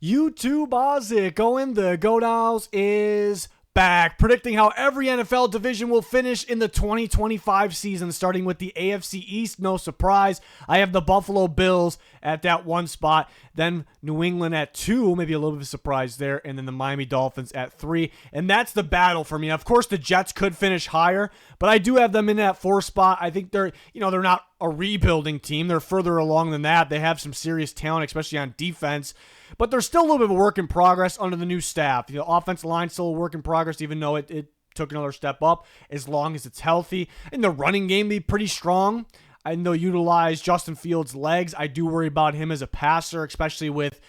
YouTube Ozic going the Go Nows is back, predicting how every NFL division will finish in the 2025 season, starting with the AFC East. No surprise, I have the Buffalo Bills at that one spot, then New England at 2, maybe a little bit of a surprise there, and then the Miami Dolphins at 3, and that's the battle for me. Of course, the Jets could finish higher, but I do have them in that 4 spot. I think they're not a rebuilding team. They're further along than that. They have some serious talent, especially on defense. But there's still a little bit of a work in progress under the new staff. The offensive line still a work in progress, even though it took another step up, as long as it's healthy. And the running game be pretty strong. I know utilize Justin Fields' legs. I do worry about him as a passer, especially with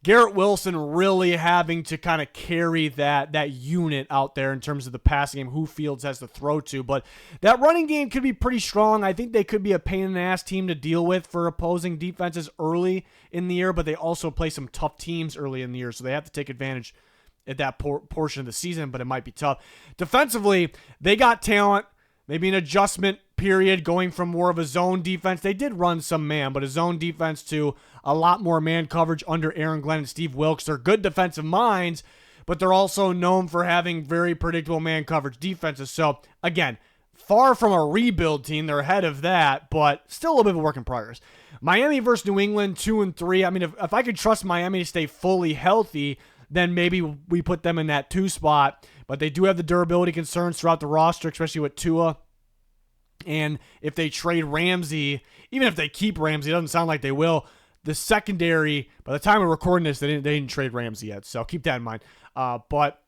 Garrett Wilson really having to kind of carry that unit out there in terms of the passing game, who Fields has to throw to. But that running game could be pretty strong. I think they could be a pain in the ass team to deal with for opposing defenses early in the year, but they also play some tough teams early in the year, so they have to take advantage at that portion of the season, but it might be tough. Defensively, they got talent, maybe an adjustment period going from more of a zone defense. They did run some man, but a zone defense to a lot more man coverage under Aaron Glenn and Steve Wilks. They're good defensive minds, but they're also known for having very predictable man coverage defenses. So, again, far from a rebuild team. They're ahead of that, but still a little bit of a work in progress. Miami versus New England, 2-3. I mean, if I could trust Miami to stay fully healthy, then maybe we put them in that 2 spot. But they do have the durability concerns throughout the roster, especially with Tua. And if they trade Ramsey, even if they keep Ramsey, it doesn't sound like they will. The secondary, by the time we're recording this, they didn't trade Ramsey yet, so keep that in mind. But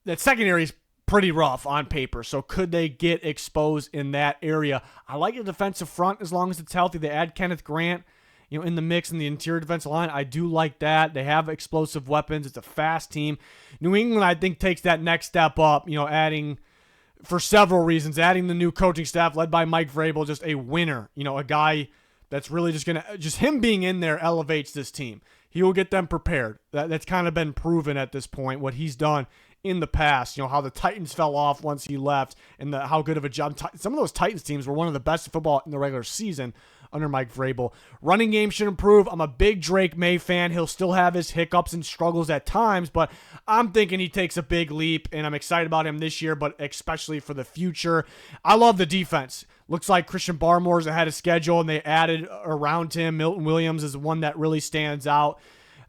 that secondary is pretty rough on paper, so could they get exposed in that area? I like the defensive front as long as it's healthy. They add Kenneth Grant, in the mix in the interior defensive line. I do like that. They have explosive weapons. It's a fast team. New England, I think, takes that next step up, adding, for several reasons, adding the new coaching staff led by Mike Vrabel, just a winner, a guy that's really just him being in there elevates this team. He will get them prepared. That's kind of been proven at this point, what he's done in the past, how the Titans fell off once he left and how good of a job. Some of those Titans teams were one of the best in football in the regular season under Mike Vrabel. Running game should improve. I'm a big Drake May fan. He'll still have his hiccups and struggles at times, but I'm thinking he takes a big leap, and I'm excited about him this year, but especially for the future. I love the defense. Looks like Christian Barmore's ahead of schedule, and they added around him. Milton Williams is the one that really stands out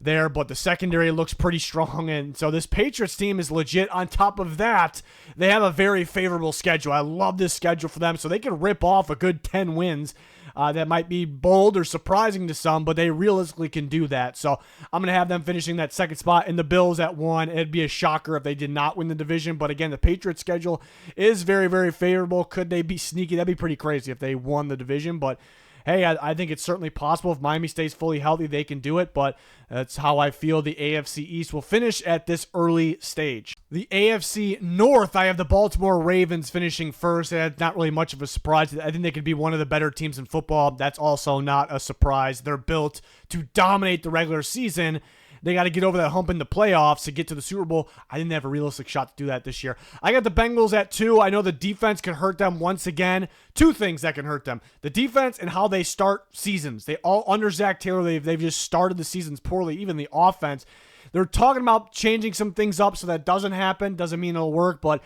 there, but the secondary looks pretty strong, and so this Patriots team is legit. On top of that, they have a very favorable schedule. I love this schedule for them, so they can rip off a good 10 wins. That might be bold or surprising to some, but they realistically can do that. So I'm going to have them finishing that 2nd spot, and the Bills at 1. It'd be a shocker if they did not win the division, but again, the Patriots schedule is very, very favorable. Could they be sneaky? That'd be pretty crazy if they won the division, but hey, I think it's certainly possible. If Miami stays fully healthy, they can do it, but that's how I feel the AFC East will finish at this early stage. The AFC North, I have the Baltimore Ravens finishing first. That's not really much of a surprise. I think they could be one of the better teams in football. That's also not a surprise. They're built to dominate the regular season. They got to get over that hump in the playoffs to get to the Super Bowl. I didn't have a realistic shot to do that this year. I got the Bengals at 2. I know the defense can hurt them once again. 2 things that can hurt them. The defense and how they start seasons. They all, under Zach Taylor, they've just started the seasons poorly, even the offense. They're talking about changing some things up so that doesn't happen. Doesn't mean it'll work, but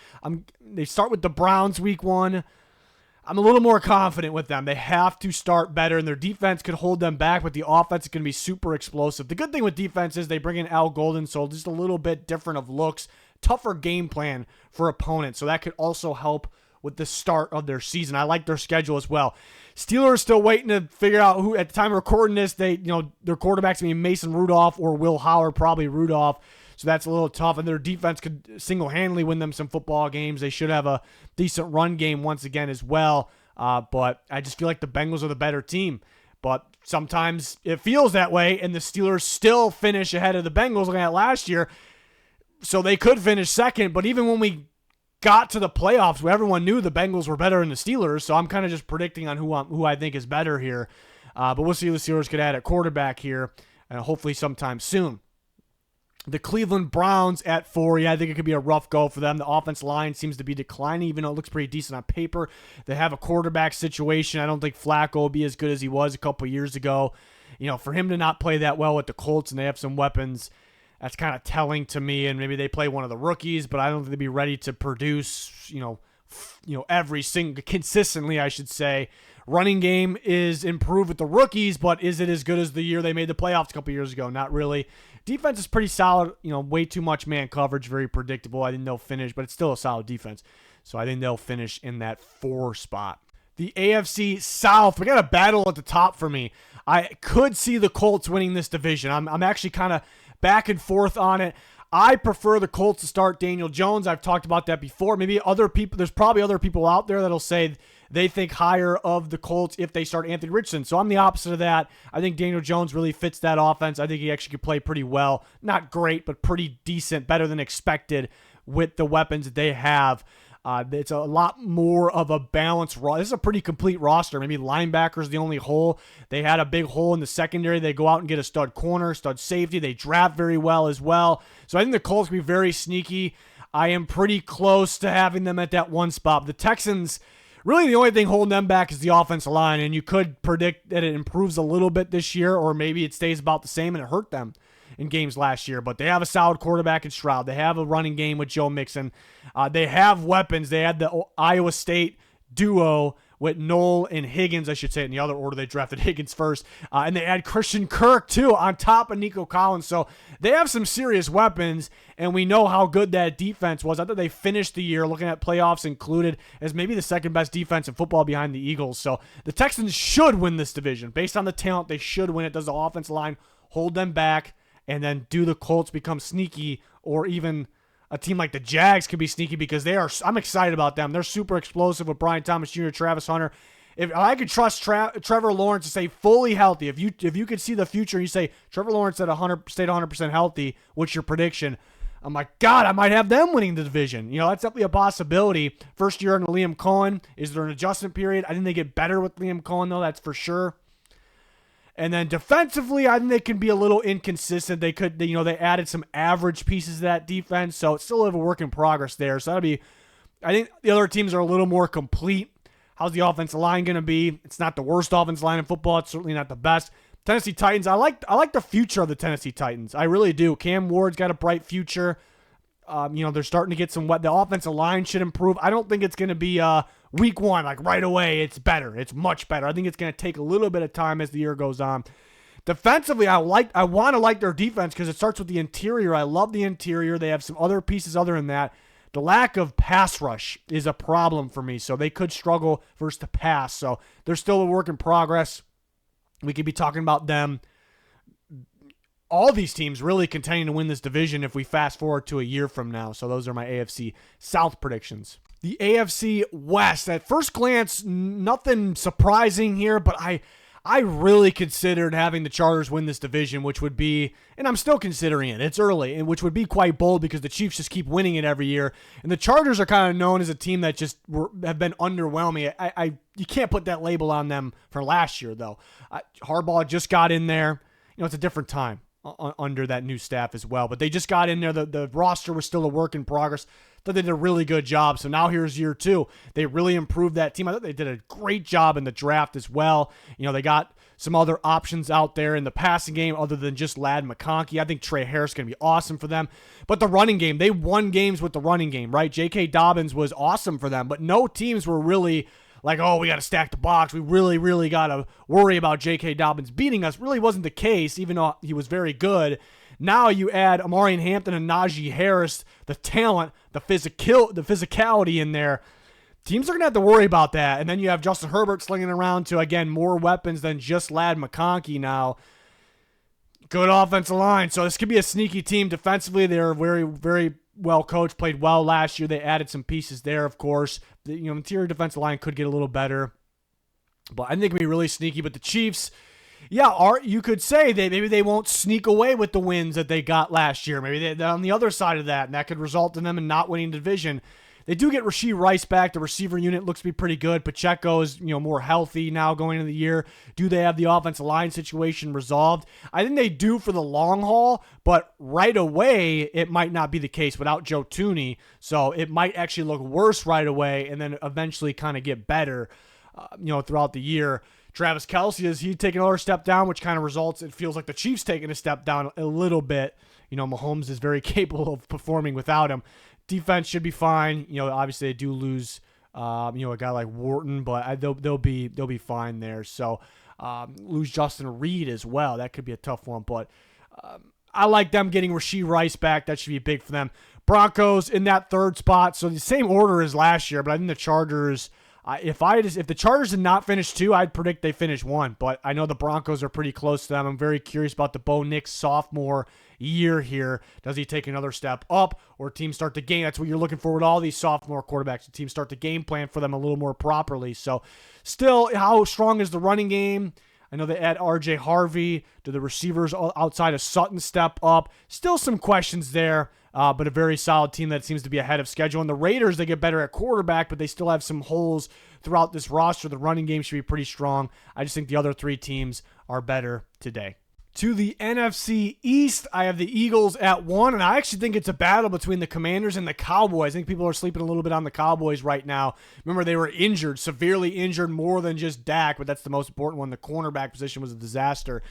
they start with the Browns week 1. I'm a little more confident with them. They have to start better, and their defense could hold them back, but the offense is going to be super explosive. The good thing with defense is they bring in Al Golden, so just a little bit different of looks, tougher game plan for opponents, so that could also help with the start of their season. I like their schedule as well. Steelers still waiting to figure out who, at the time of recording this, their quarterback's going to be Mason Rudolph or Will Howard, probably Rudolph. So that's a little tough, and their defense could single-handedly win them some football games. They should have a decent run game once again as well, but I just feel like the Bengals are the better team. But sometimes it feels that way, and the Steelers still finish ahead of the Bengals looking at last year, so they could finish second. But even when we got to the playoffs, where everyone knew the Bengals were better than the Steelers, so I'm kind of just predicting on who I think is better here. But we'll see who the Steelers could add at quarterback here, hopefully sometime soon. The Cleveland Browns at 4. Yeah, I think it could be a rough go for them. The offense line seems to be declining, even though it looks pretty decent on paper. They have a quarterback situation. I don't think Flacco will be as good as he was a couple years ago. For him to not play that well with the Colts, and they have some weapons, That's kind of telling to me, and maybe they play one of the rookies, but I don't think they'd be ready to produce, every single consistently, I should say. Running game is improved with the rookies, but is it as good as the year they made the playoffs a couple years ago? Not really. Defense is pretty solid. Way too much man coverage, very predictable. I think they'll finish, but it's still a solid defense. So I think they'll finish in that 4 spot. The AFC South, we got a battle at the top for me. I could see the Colts winning this division. I'm actually kind of back and forth on it. I prefer the Colts to start Daniel Jones. I've talked about that before. Maybe other people, there's probably other people out there that'll say they think higher of the Colts if they start Anthony Richardson. So I'm the opposite of that. I think Daniel Jones really fits that offense. I think he actually could play pretty well. Not great, but pretty decent, better than expected with the weapons that they have. It's a lot more of a balanced roster. This is a pretty complete roster. Maybe linebackers the only hole. They had a big hole in the secondary. They go out and get a stud corner, stud safety. They draft very well as well. So I think the Colts will be very sneaky. I am pretty close to having them at that 1 spot. The Texans, really the only thing holding them back is the offensive line, and you could predict that it improves a little bit this year, or maybe it stays about the same and it hurt them in games last year. But they have a solid quarterback in Stroud. They have a running game with Joe Mixon. They have weapons. They had the Iowa State duo with Knoll and Higgins, I should say, in the other order. They drafted Higgins first. And they had Christian Kirk, too, on top of Nico Collins. So they have some serious weapons, and we know how good that defense was. I thought they finished the year, looking at playoffs included, as maybe the second best defense in football behind the Eagles. So the Texans should win this division. Based on the talent, they should win it. Does the offensive line hold them back? And then do the Colts become sneaky, or even a team like the Jags could be sneaky because I'm excited about them. They're super explosive with Brian Thomas Jr., Travis Hunter. If I could trust Trevor Lawrence to stay fully healthy, if you could see the future and you say Trevor Lawrence stayed 100% healthy, what's your prediction? I'm like, God, I might have them winning the division. That's definitely a possibility. First year under Liam Cohen. Is there an adjustment period? I think they get better with Liam Cohen, though. That's for sure. And then defensively, I think they can be a little inconsistent. They added some average pieces to that defense, so it's still a work in progress there. So I think the other teams are a little more complete. How's the offensive line going to be? It's not the worst offensive line in football. It's certainly not the best. Tennessee Titans, I like the future of the Tennessee Titans. I really do. Cam Ward's got a bright future. They're starting to get the offensive line should improve. I don't think it's going to be week 1, like right away. It's better. It's much better. I think it's going to take a little bit of time as the year goes on. Defensively, I want to like their defense because it starts with the interior. I love the interior. They have some other pieces other than that. The lack of pass rush is a problem for me, so they could struggle versus the pass. So they're still a work in progress. We could be talking about them. All these teams really contending to win this division if we fast forward to a year from now. So those are my AFC South predictions. The AFC West, at first glance, nothing surprising here, but I really considered having the Chargers win this division, which would be, and I'm still considering it, it's early, and which would be quite bold because the Chiefs just keep winning it every year. And the Chargers are kind of known as a team that just have been underwhelming. You can't put that label on them for last year, though. Harbaugh just got in there. It's a different time under that new staff as well. But they just got in there. The roster was still a work in progress. Thought they did a really good job. So now here's year 2. They really improved that team. I thought they did a great job in the draft as well. They got some other options out there in the passing game other than just Ladd McConkey. I think Trey Harris is going to be awesome for them. But the running game, they won games with the running game, right? J.K. Dobbins was awesome for them. But no teams were really like, oh, we got to stack the box. We really, really got to worry about J.K. Dobbins beating us. Really wasn't the case, even though he was very good. Now you add Amarian Hampton and Najee Harris, the talent, the physicality in there. Teams are going to have to worry about that. And then you have Justin Herbert slinging around to, again, more weapons than just Ladd McConkey now. Good offensive line. So this could be a sneaky team. Defensively, they're very, very well coached, played well last year. They added some pieces there, of course. The interior defensive line could get a little better. But I think it can be really sneaky. But the Chiefs, you could say maybe they won't sneak away with the wins that they got last year. Maybe they're on the other side of that, and that could result in them in not winning the division. They do get Rashee Rice back. The receiver unit looks to be pretty good. Pacheco is more healthy now going into the year. Do they have the offensive line situation resolved? I think they do for the long haul, but right away it might not be the case without Joe Thuney. So it might actually look worse right away and then eventually kind of get better throughout the year. Travis Kelce, is he taking another step down, which kind of results, it feels like the Chiefs taking a step down a little bit Mahomes is very capable of performing without him. Defense should be fine. Obviously they do lose, a guy like Wharton, but they'll be fine there. So lose Justin Reed as well. That could be a tough one, but I like them getting Rashee Rice back. That should be big for them. Broncos in that third spot. So the same order as last year, but I think the Chargers, if the Chargers did not finish 2, I'd predict they finish 1. But I know the Broncos are pretty close to them. I'm very curious about the Bo Nix sophomore year here. Does he take another step up, or teams start to game? That's what you're looking for with all these sophomore quarterbacks. The teams start to game plan for them a little more properly. So still, how strong is the running game? I know they add R.J. Harvey. Do the receivers outside of Sutton step up? Still some questions there, but a very solid team that seems to be ahead of schedule. And the Raiders, they get better at quarterback, but they still have some holes throughout this roster. The running game should be pretty strong. I just think the other 3 teams are better today. To the NFC East, I have the Eagles at 1, and I actually think it's a battle between the Commanders and the Cowboys. I think people are sleeping a little bit on the Cowboys right now. Remember, they were injured, severely injured, more than just Dak, but that's the most important one. The cornerback position was a disaster.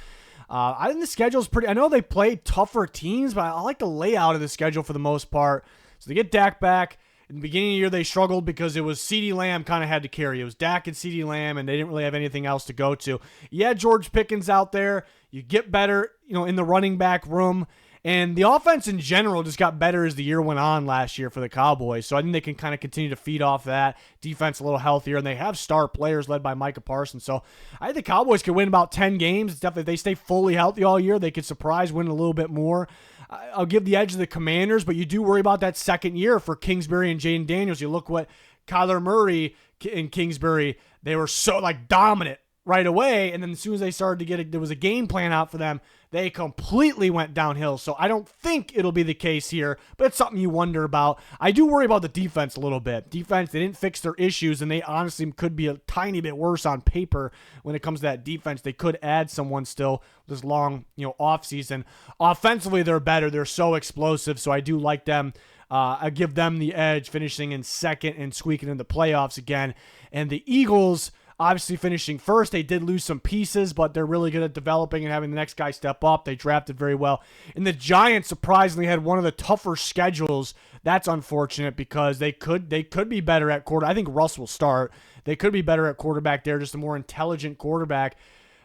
I think the schedule's pretty... I know they play tougher teams, but I like the layout of the schedule for the most part. So they get Dak back. In the beginning of the year, they struggled because it was CeeDee Lamb kind of had to carry. It was Dak and CeeDee Lamb, and they didn't really have anything else to go to. Yeah, George Pickens out there. You get better, in the running back room. And the offense in general just got better as the year went on last year for the Cowboys. So I think they can kind of continue to feed off that. Defense a little healthier, and they have star players led by Micah Parsons. So I think the Cowboys could win about 10 games. It's definitely, if they stay fully healthy all year, they could surprise win a little bit more. I'll give the edge to the Commanders, but you do worry about that second year for Kingsbury and Jaden Daniels. You look what Kyler Murray and Kingsbury, they were so dominant right away, and then as soon as they started to there was a game plan out for them, they completely went downhill. So I don't think it'll be the case here, but it's something you wonder about. I do worry about the defense a little bit. Defense, they didn't fix their issues, and they honestly could be a tiny bit worse on paper when it comes to that defense. They could add someone still this long, off season. Offensively, they're better. They're so explosive, so I do like them. I give them the edge, finishing in second and squeaking in the playoffs again. And the Eagles, obviously finishing first. They did lose some pieces, but they're really good at developing and having the next guy step up. They drafted very well. And the Giants surprisingly had one of the tougher schedules. That's unfortunate because they could be better at quarter. I think Russ will start. They could be better at quarterback there, just a more intelligent quarterback.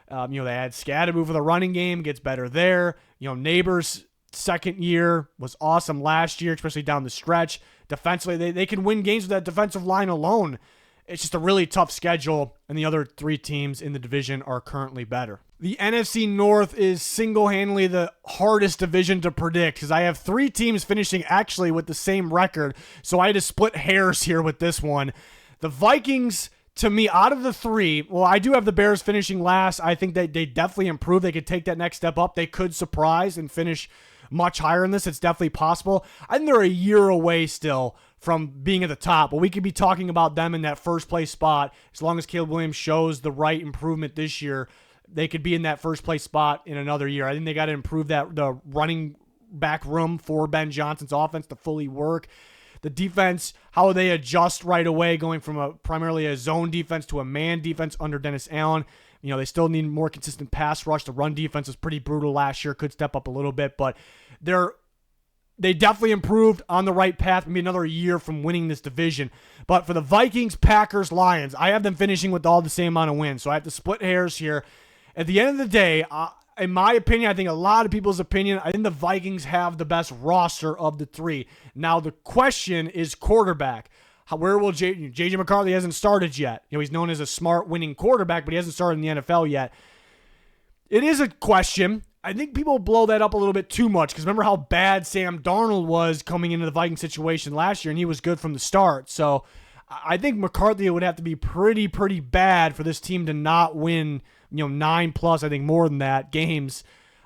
They had Scadaboo for the running game, gets better there. Neighbors' second year was awesome last year, especially down the stretch. Defensively, they can win games with that defensive line alone. It's just a really tough schedule, and the other 3 teams in the division are currently better. The NFC North is single-handedly the hardest division to predict because I have 3 teams finishing actually with the same record, so I had to split hairs here with this one. The Vikings, to me, out of the 3, well, I do have the Bears finishing last. I think that they definitely improve. They could take that next step up. They could surprise and finish much higher in this. It's definitely possible. I think they're a year away still from being at the top, but we could be talking about them in that first place spot. As long as Caleb Williams shows the right improvement this year, they could be in that first place spot in another year. I think they got to improve the running back room for Ben Johnson's offense to fully work. The defense, how they adjust right away, going from primarily a zone defense to a man defense under Dennis Allen. They still need more consistent pass rush. The run defense was pretty brutal last year, could step up a little bit, but they definitely improved, on the right path, maybe another year from winning this division. But for the Vikings, Packers, Lions, I have them finishing with all the same amount of wins. So I have to split hairs here. At the end of the day, in my opinion, I think a lot of people's opinion, I think the Vikings have the best roster of the 3. Now, the question is quarterback. Where will J.J. McCarthy hasn't started yet. He's known as a smart, winning quarterback, but he hasn't started in the NFL yet. It is a question. I think people blow that up a little bit too much because remember how bad Sam Darnold was coming into the Viking situation last year, and he was good from the start. So I think McCarthy would have to be pretty bad for this team to not win, 9+, I think more than that, games,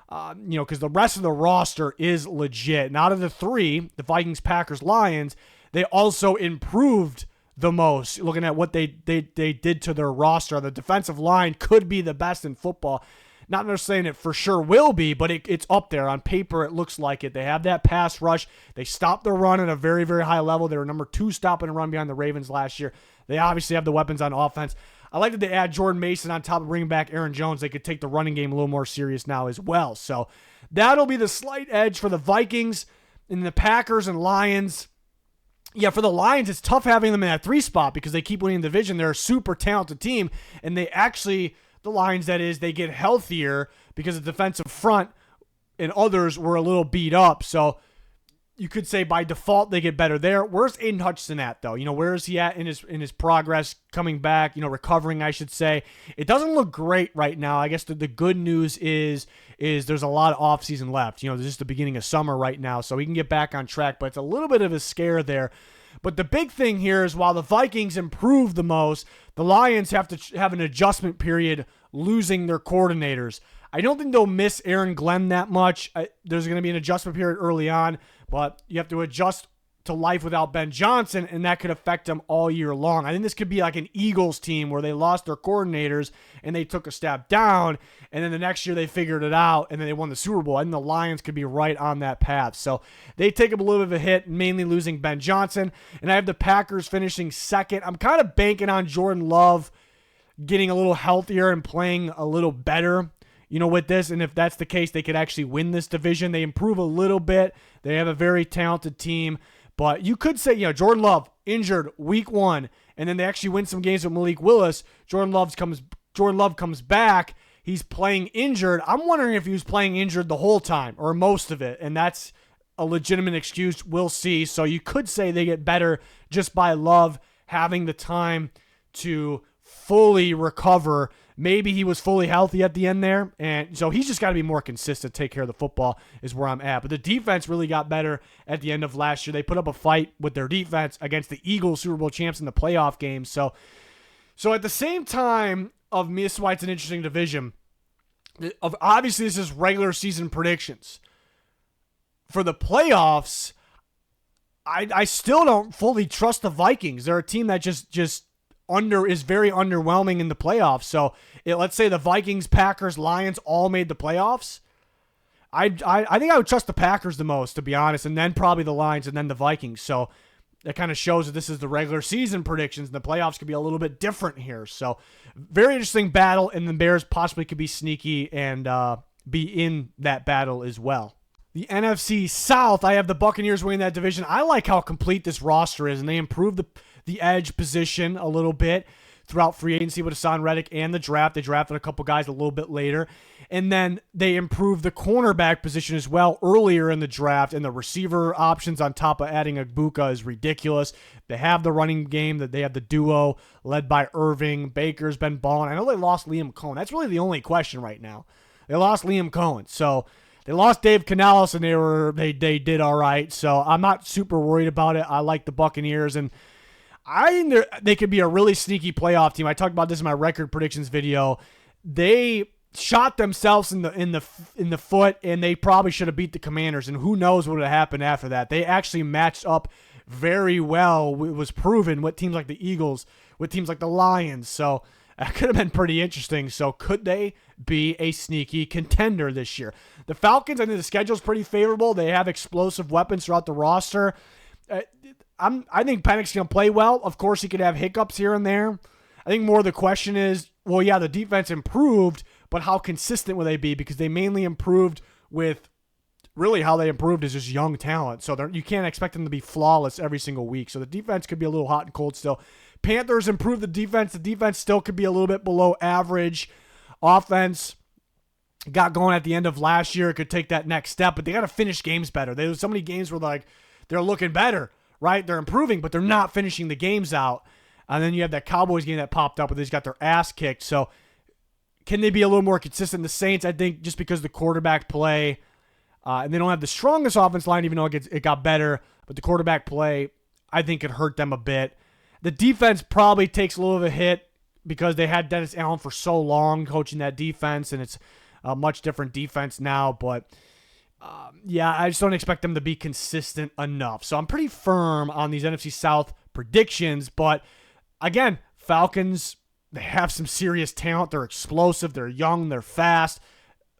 because the rest of the roster is legit. And out of the 3, the Vikings, Packers, Lions, they also improved the most. Looking at what they did to their roster, the defensive line could be the best in football. Not necessarily saying it for sure will be, but it's up there. On paper, it looks like it. They have that pass rush. They stopped the run at a very, very high level. They were number 2 stopping and run behind the Ravens last year. They obviously have the weapons on offense. I like that they add Jordan Mason on top of bringing back Aaron Jones. They could take the running game a little more serious now as well. So that'll be the slight edge for the Vikings and the Packers and Lions. Yeah, for the Lions, it's tough having them in that 3 spot because they keep winning the division. They're a super talented team, and they actually, the Lions, that is, they get healthier because the defensive front and others were a little beat up. So you could say by default they get better there. Where's Aiden Hutchinson at, though? Where is he at in his progress coming back, recovering, I should say. It doesn't look great right now. I guess the good news is there's a lot of offseason left. This is the beginning of summer right now, so he can get back on track, but it's a little bit of a scare there. But the big thing here is while the Vikings improve the most, the Lions have to have an adjustment period losing their coordinators. I don't think they'll miss Aaron Glenn that much. There's going to be an adjustment period early on, but you have to adjust to life without Ben Johnson, and that could affect them all year long. I think this could be like an Eagles team where they lost their coordinators and they took a step down, and then the next year they figured it out, and then they won the Super Bowl. I think the Lions could be right on that path. So they take up a little bit of a hit, mainly losing Ben Johnson, and I have the Packers finishing second. I'm kind of banking on Jordan Love getting a little healthier and playing a little better, with this. And if that's the case, they could actually win this division. They improve a little bit. They have a very talented team. But you could say, Jordan Love injured week 1, and then they actually win some games with Malik Willis. Jordan Love comes back. He's playing injured. I'm wondering if he was playing injured the whole time or most of it, and that's a legitimate excuse. We'll see. So you could say they get better just by Love having the time to fully recover. Maybe he was fully healthy at the end there, and so he's just got to be more consistent, take care of the football is where I'm at. But the defense really got better at the end of last year. They put up a fight with their defense against the Eagles, Super Bowl champs, in the playoff game. So at the same time of me, this is why it's an interesting division. Obviously, this is regular season predictions. For the playoffs, I still don't fully trust the Vikings. They're a team that just is very underwhelming in the playoffs. So let's say the Vikings, Packers, Lions all made the playoffs. I think I would trust the Packers the most, to be honest, and then probably the Lions and then the Vikings. So that kind of shows that this is the regular season predictions, and the playoffs could be a little bit different here. So very interesting battle, and the Bears possibly could be sneaky and be in that battle as well. The NFC South, I have the Buccaneers winning that division. I like how complete this roster is, and they improved the edge position a little bit throughout free agency with Hassan Reddick and the draft. They drafted a couple guys a little bit later. And then they improved the cornerback position as well earlier in the draft, and the receiver options on top of adding Agbuka is ridiculous. They have the running game, that they have the duo led by Irving. Baker's been balling. I know they lost Liam Cohen. That's really the only question right now. They lost Liam Cohen. So they lost Dave Canales, and they did all right. So I'm not super worried about it. I like the Buccaneers, and I think they could be a really sneaky playoff team. I talked about this in my record predictions video. They shot themselves in the foot, and they probably should have beat the Commanders, and who knows what would have happened after that. They actually matched up very well. It was proven with teams like the Eagles, with teams like the Lions. So that could have been pretty interesting. So could they be a sneaky contender this year? The Falcons, I think the schedule's pretty favorable. They have explosive weapons throughout the roster. I think Penix's going to play well. Of course, he could have hiccups here and there. I think more the question is, well, yeah, the defense improved, but how consistent will they be? Because they mainly improved with, really how they improved is just young talent. So you can't expect them to be flawless every single week. So the defense could be a little hot and cold still. Panthers improved the defense. The defense still could be a little bit below average. Offense got going at the end of last year. It could take that next step, but they got to finish games better. There's so many games where they're looking better, right? They're improving, but they're not finishing the games out. And then you have that Cowboys game that popped up where they just got their ass kicked. So can they be a little more consistent? The Saints, I think, just because the quarterback play, and they don't have the strongest offense line, even though it got better, but the quarterback play, I think, could hurt them a bit. The defense probably takes a little of a hit because they had Dennis Allen for so long coaching that defense, and it's a much different defense now. But yeah, I just don't expect them to be consistent enough. So I'm pretty firm on these NFC South predictions. But again, Falcons, they have some serious talent. They're explosive. They're young. They're fast.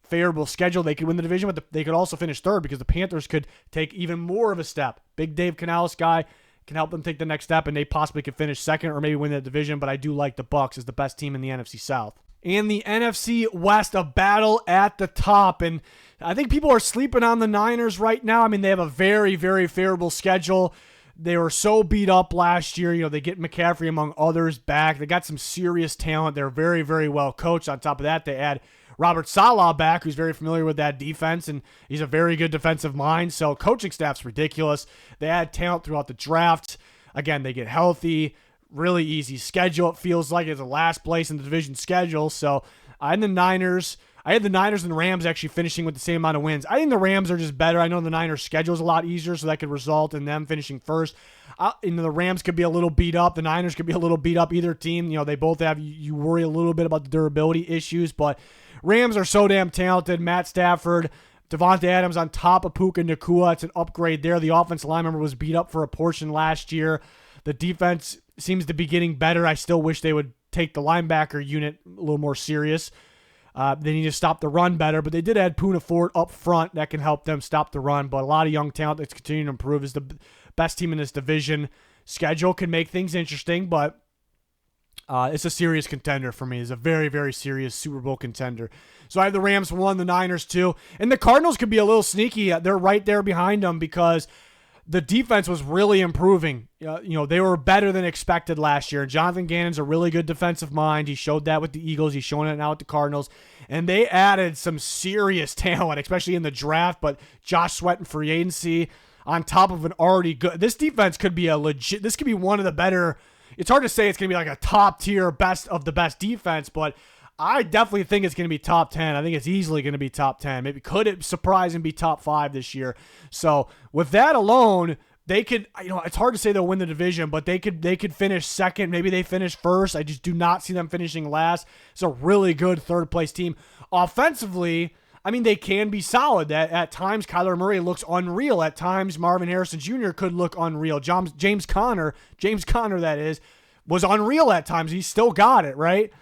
Favorable schedule. They could win the division, but they could also finish third because the Panthers could take even more of a step. Big Dave Canales guy can help them take the next step, and they possibly could finish second or maybe win the division. But I do like the Bucs as the best team in the NFC South. In the NFC West, a battle at the top. And I think people are sleeping on the Niners right now. I mean, they have a very, very favorable schedule. They were so beat up last year. You know, they get McCaffrey, among others, back. They got some serious talent. They're very, very well coached. On top of that, they add Robert Saleh back, who's very familiar with that defense, and he's a very good defensive mind. So coaching staff's ridiculous. They add talent throughout the draft. Again, they get healthy. Really easy schedule. It feels like it's the last place in the division schedule. So I had the Niners and Rams actually finishing with the same amount of wins. I think the Rams are just better. I know the Niners' schedule is a lot easier, so that could result in them finishing first. The Rams could be a little beat up. The Niners could be a little beat up. Either team, you know, they both have, you worry a little bit about the durability issues, but Rams are so damn talented. Matt Stafford, Devontae Adams on top of Puka Nacua. It's an upgrade there. The offensive line member was beat up for a portion last year. The defense seems to be getting better. I still wish they would take the linebacker unit a little more serious. They need to stop the run better, but they did add Poona Ford up front. That can help them stop the run, but a lot of young talent that's continuing to improve. Is the best team in this division. Schedule can make things interesting, but it's a serious contender for me. It's a very, very serious Super Bowl contender. So I have the Rams 1, the Niners 2, and the Cardinals could be a little sneaky. They're right there behind them because the defense was really improving. They were better than expected last year. Jonathan Gannon's a really good defensive mind. He showed that with the Eagles. He's showing it now with the Cardinals. And they added some serious talent, especially in the draft, but Josh Sweat in free agency on top of an already good. This defense could be this could be one of the better. It's hard to say it's going to be like a top tier, best of the best defense, but I definitely think it's going to be top 10. I think it's easily going to be top 10. Maybe could it surprise and be top 5 this year. So with that alone, they could, it's hard to say they'll win the division, but they could finish second. Maybe they finish first. I just do not see them finishing last. It's a really good third place team. Offensively, I mean, they can be solid. At times, Kyler Murray looks unreal. At times, Marvin Harrison Jr. could look unreal. James Conner, that is, was unreal at times. He still got it, right?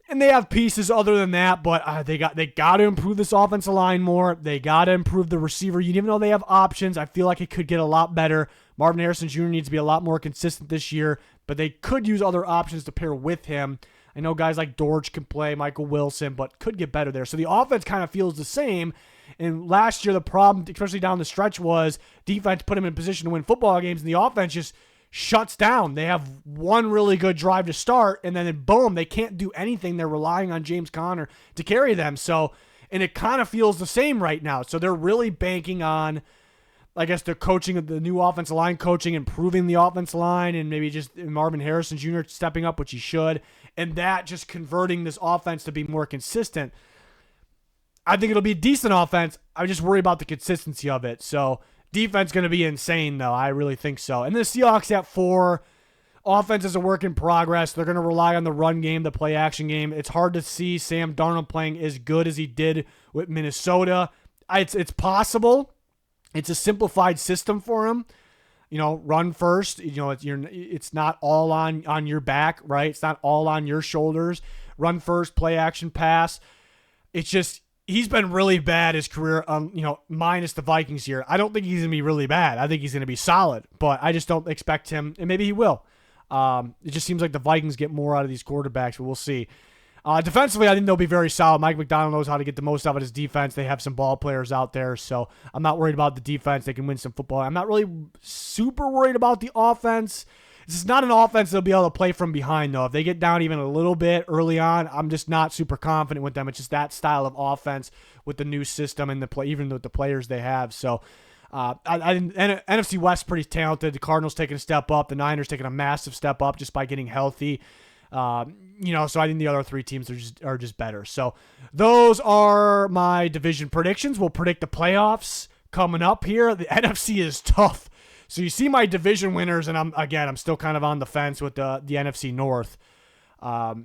And they have pieces other than that, but they got to improve this offensive line more. They got to improve the receiver. Even though they have options, I feel like it could get a lot better. Marvin Harrison Jr. needs to be a lot more consistent this year, but they could use other options to pair with him. I know guys like Dortch can play, Michael Wilson, but could get better there. So the offense kind of feels the same. And last year, the problem, especially down the stretch, was defense put them in position to win football games, and the offense just shuts down. They have one really good drive to start, and then boom, they can't do anything. They're relying on James Conner to carry them. So, and it kind of feels the same right now. So they're really banking on, I guess, the coaching of the new offensive line coaching, improving the offensive line, and maybe just Marvin Harrison Jr. stepping up, which he should, and that just converting this offense to be more consistent. I think it'll be a decent offense. I just worry about the consistency of it. So defense going to be insane, though. I really think so. And the Seahawks at 4. Offense is a work in progress. They're going to rely on the run game, the play action game. It's hard to see Sam Darnold playing as good as he did with Minnesota. It's possible. It's a simplified system for him. Run first. It's not all on your back, right? It's not all on your shoulders. Run first, play action, pass. It's just he's been really bad his career. Minus the Vikings here. I don't think he's gonna be really bad. I think he's gonna be solid, but I just don't expect him. And maybe he will. It just seems like the Vikings get more out of these quarterbacks, but we'll see. Defensively, I think they'll be very solid. Mike McDonald knows how to get the most out of his defense. They have some ball players out there, so I'm not worried about the defense. They can win some football. I'm not really super worried about the offense. This is not an offense they'll be able to play from behind, though. If they get down even a little bit early on, I'm just not super confident with them. It's just that style of offense with the new system and even with the players they have. So NFC West pretty talented. The Cardinals taking a step up. The Niners taking a massive step up just by getting healthy. So I think the other 3 teams are just better. So those are my division predictions. We'll predict the playoffs coming up here. The NFC is tough. So you see my division winners, and I'm still kind of on the fence with the NFC North. But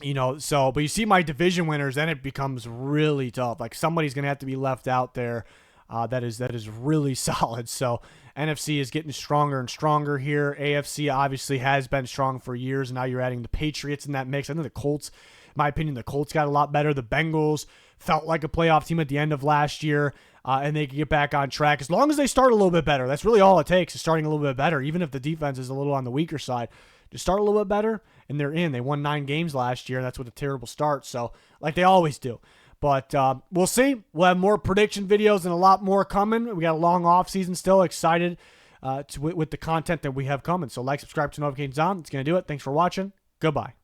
you see my division winners, then it becomes really tough. Like somebody's going to have to be left out there. That is really solid. So NFC is getting stronger and stronger here. AFC obviously has been strong for years, and now you're adding the Patriots in that mix. I think the Colts, in my opinion, the Colts got a lot better. The Bengals felt like a playoff team at the end of last year, and they can get back on track as long as they start a little bit better. That's really all it takes, is starting a little bit better, even if the defense is a little on the weaker side. Just start a little bit better, and they're in. They won 9 games last year, and that's with a terrible start. So, like they always do. But we'll see. We'll have more prediction videos and a lot more coming. We got a long off season still. Excited with the content that we have coming. So like, subscribe to notifications on. It's going to do it. Thanks for watching. Goodbye.